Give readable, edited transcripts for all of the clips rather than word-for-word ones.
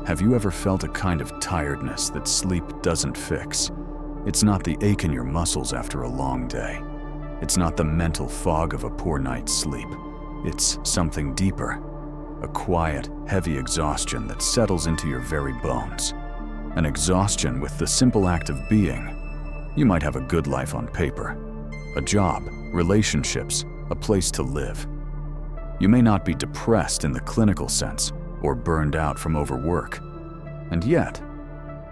Have you ever felt a kind of tiredness that sleep doesn't fix? It's not the ache in your muscles after a long day. It's not the mental fog of a poor night's sleep. It's something deeper. A quiet, heavy exhaustion that settles into your very bones. An exhaustion with the simple act of being. You might have a good life on paper. A job, relationships, a place to live. You may not be depressed in the clinical sense or burned out from overwork. And yet,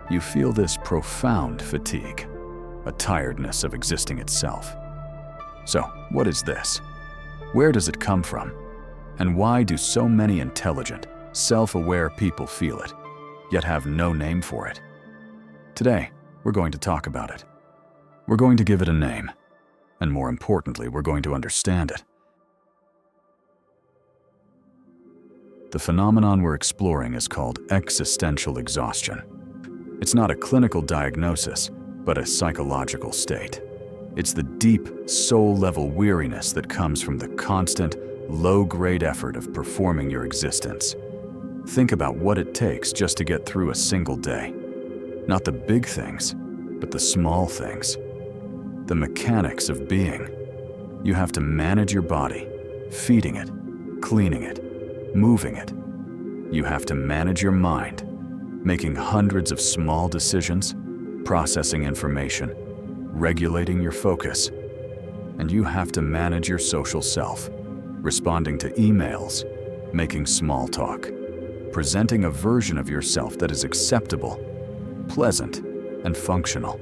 you feel this profound fatigue, a tiredness of existing itself. So, what is this? Where does it come from? And why do so many intelligent, self-aware people feel it, yet have no name for it? Today, we're going to talk about it. We're going to give it a name. And more importantly, we're going to understand it. The phenomenon we're exploring is called existential exhaustion. It's not a clinical diagnosis, but a psychological state. It's the deep, soul-level weariness that comes from the constant, low-grade effort of performing your existence. Think about what it takes just to get through a single day. Not the big things, but the small things. The mechanics of being. You have to manage your body, feeding it, cleaning it, moving it. You have to manage your mind, making hundreds of small decisions, processing information, regulating your focus. And you have to manage your social self, responding to emails, making small talk, presenting a version of yourself that is acceptable, pleasant, and functional.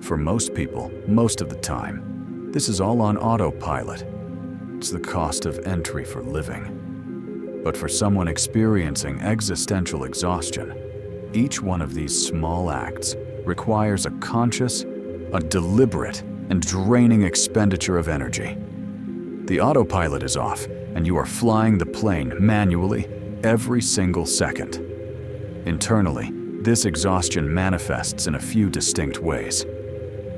For most people, most of the time, this is all on autopilot. It's the cost of entry for living. But for someone experiencing existential exhaustion, each one of these small acts requires a conscious, a deliberate, and draining expenditure of energy. The autopilot is off, and you are flying the plane manually every single second. Internally, this exhaustion manifests in a few distinct ways.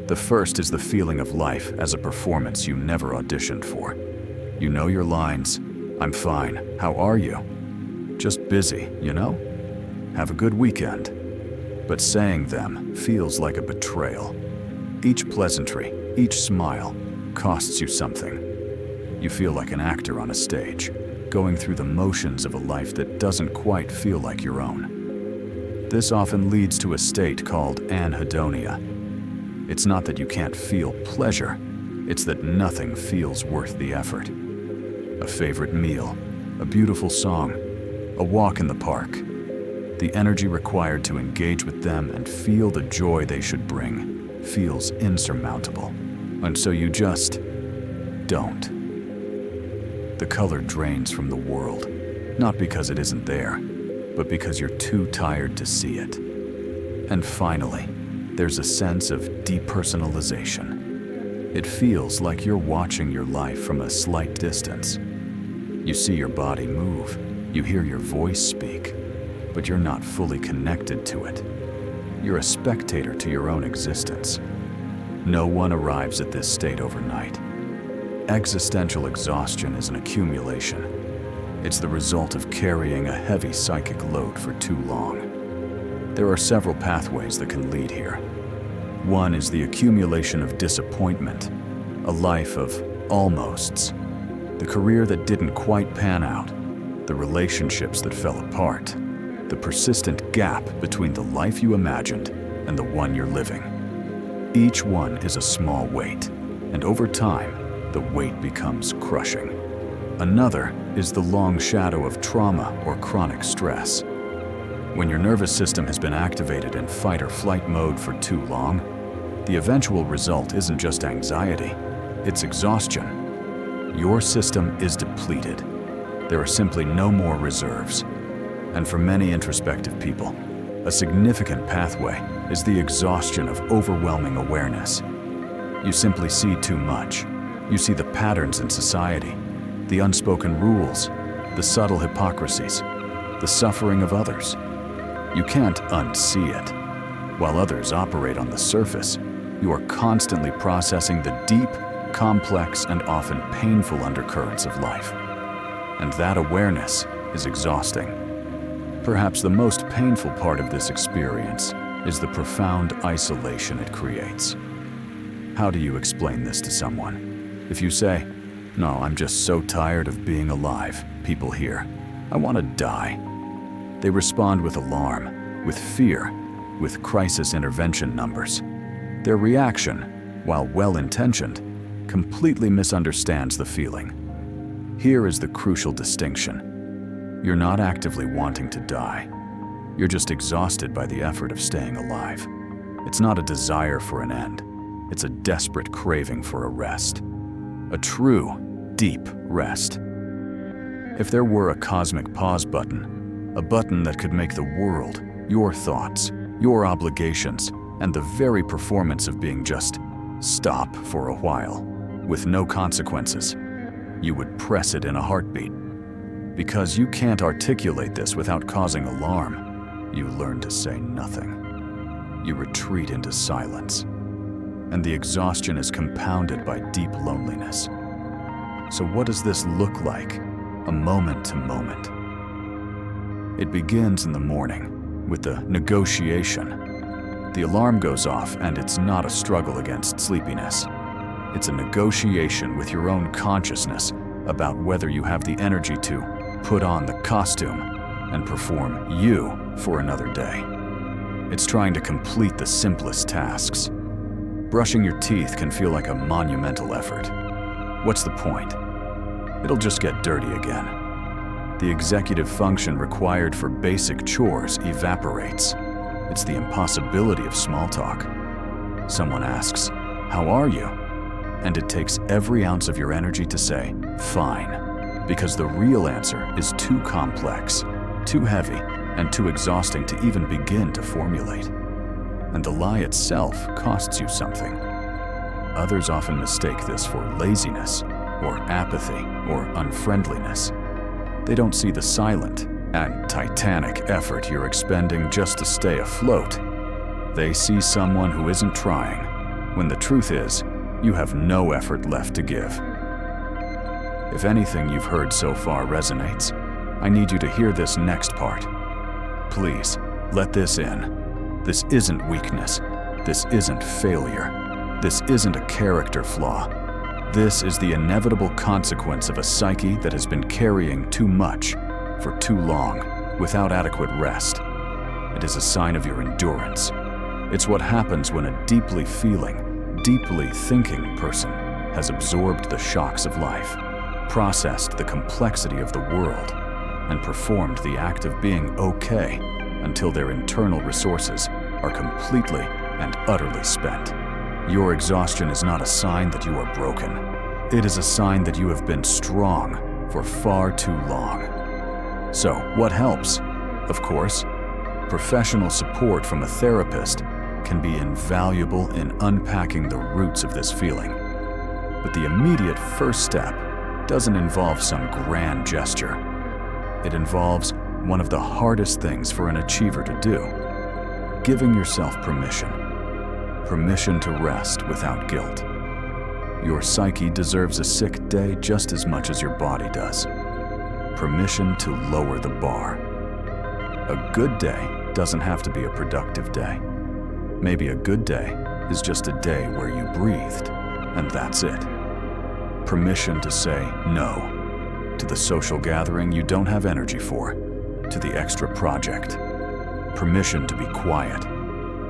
The first is the feeling of life as a performance you never auditioned for. You know your lines. I'm fine. How are you? Just busy, you know? Have a good weekend. But saying them feels like a betrayal. Each pleasantry, each smile, costs you something. You feel like an actor on a stage, going through the motions of a life that doesn't quite feel like your own. This often leads to a state called Anhedonia. It's not that you can't feel pleasure, it's that nothing feels worth the effort. A favorite meal, a beautiful song, a walk in the park. The energy required to engage with them and feel the joy they should bring feels insurmountable. And so you just don't. The color drains from the world, not because it isn't there, but because you're too tired to see it. And finally, there's a sense of depersonalization. It feels like you're watching your life from a slight distance. You see your body move, you hear your voice speak, but you're not fully connected to it. You're a spectator to your own existence. No one arrives at this state overnight. Existential exhaustion is an accumulation. It's the result of carrying a heavy psychic load for too long. There are several pathways that can lead here. One is the accumulation of disappointment, a life of almosts, the career that didn't quite pan out, the relationships that fell apart, the persistent gap between the life you imagined and the one you're living. Each one is a small weight, and over time, the weight becomes crushing. Another is the long shadow of trauma or chronic stress. When your nervous system has been activated in fight or flight mode for too long, the eventual result isn't just anxiety, it's exhaustion. Your system is depleted. There are simply no more reserves. And for many introspective people, a significant pathway is the exhaustion of overwhelming awareness. You simply see too much. You see the patterns in society, the unspoken rules, the subtle hypocrisies, the suffering of others. You can't unsee it. While others operate on the surface, you are constantly processing the deep, complex, and often painful undercurrents of life. And that awareness is exhausting. Perhaps the most painful part of this experience is the profound isolation it creates. How do you explain this to someone? If you say, "No, I'm just so tired of being alive," people hear, "I want to die." They respond with alarm, with fear, with crisis intervention numbers. Their reaction, while well-intentioned, completely misunderstands the feeling. Here is the crucial distinction. You're not actively wanting to die. You're just exhausted by the effort of staying alive. It's not a desire for an end. It's a desperate craving for a rest. A true, deep rest. If there were a cosmic pause button, a button that could make the world, your thoughts, your obligations, and the very performance of being just stop for a while, with no consequences, you would press it in a heartbeat. Because you can't articulate this without causing alarm, you learn to say nothing. You retreat into silence. And the exhaustion is compounded by deep loneliness. So what does this look like, a moment to moment? It begins in the morning with the negotiation. The alarm goes off and it's not a struggle against sleepiness. It's a negotiation with your own consciousness about whether you have the energy to put on the costume and perform you for another day. It's trying to complete the simplest tasks. Brushing your teeth can feel like a monumental effort. What's the point? It'll just get dirty again. The executive function required for basic chores evaporates. It's the impossibility of small talk. Someone asks, "How are you?" And it takes every ounce of your energy to say, "Fine," because the real answer is too complex, too heavy, and too exhausting to even begin to formulate. And the lie itself costs you something. Others often mistake this for laziness, or apathy, or unfriendliness. They don't see the silent and titanic effort you're expending just to stay afloat. They see someone who isn't trying, when the truth is, you have no effort left to give. If anything you've heard so far resonates, I need you to hear this next part. Please, let this in. This isn't weakness. This isn't failure. This isn't a character flaw. This is the inevitable consequence of a psyche that has been carrying too much for too long without adequate rest. It is a sign of your endurance. It's what happens when a deeply feeling, deeply thinking person has absorbed the shocks of life, processed the complexity of the world, and performed the act of being okay until their internal resources are completely and utterly spent. Your exhaustion is not a sign that you are broken. It is a sign that you have been strong for far too long. So, what helps? Of course, professional support from a therapist can be invaluable in unpacking the roots of this feeling. But the immediate first step doesn't involve some grand gesture. It involves one of the hardest things for an achiever to do: giving yourself permission. Permission to rest without guilt. Your psyche deserves a sick day just as much as your body does. Permission to lower the bar. A good day doesn't have to be a productive day. Maybe a good day is just a day where you breathed, and that's it. Permission to say no to the social gathering you don't have energy for, to the extra project. Permission to be quiet,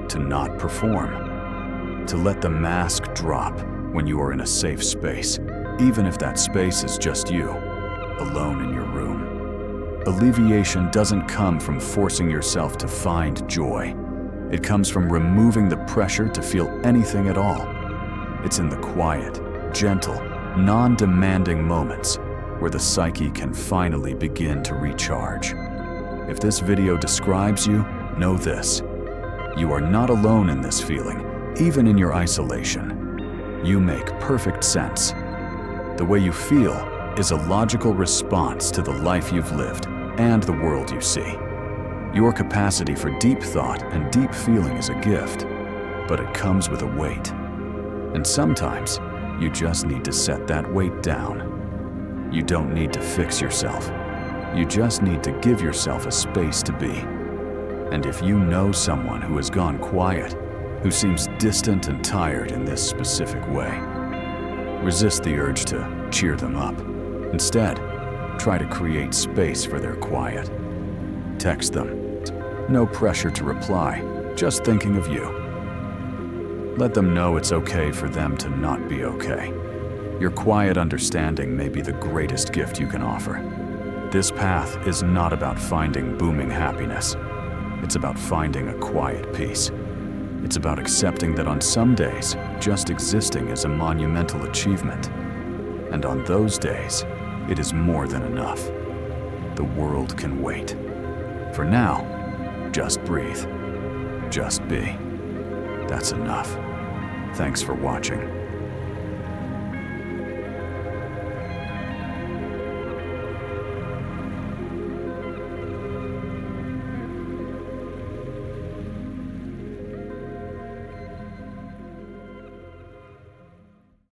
to not perform, to let the mask drop when you are in a safe space, even if that space is just you, alone in your room. Alleviation doesn't come from forcing yourself to find joy. It comes from removing the pressure to feel anything at all. It's in the quiet, gentle, non-demanding moments where the psyche can finally begin to recharge. If this video describes you, know this: you are not alone in this feeling, even in your isolation. You make perfect sense. The way you feel is a logical response to the life you've lived and the world you see. Your capacity for deep thought and deep feeling is a gift, but it comes with a weight. And sometimes, you just need to set that weight down. You don't need to fix yourself. You just need to give yourself a space to be. And if you know someone who has gone quiet, who seems distant and tired in this specific way, resist the urge to cheer them up. Instead, try to create space for their quiet. Text them. No pressure to reply, just thinking of you. Let them know it's okay for them to not be okay. Your quiet understanding may be the greatest gift you can offer. This path is not about finding booming happiness. It's about finding a quiet peace. It's about accepting that on some days, just existing is a monumental achievement. And on those days, it is more than enough. The world can wait. For now, just breathe. Just be. That's enough. Thanks for watching.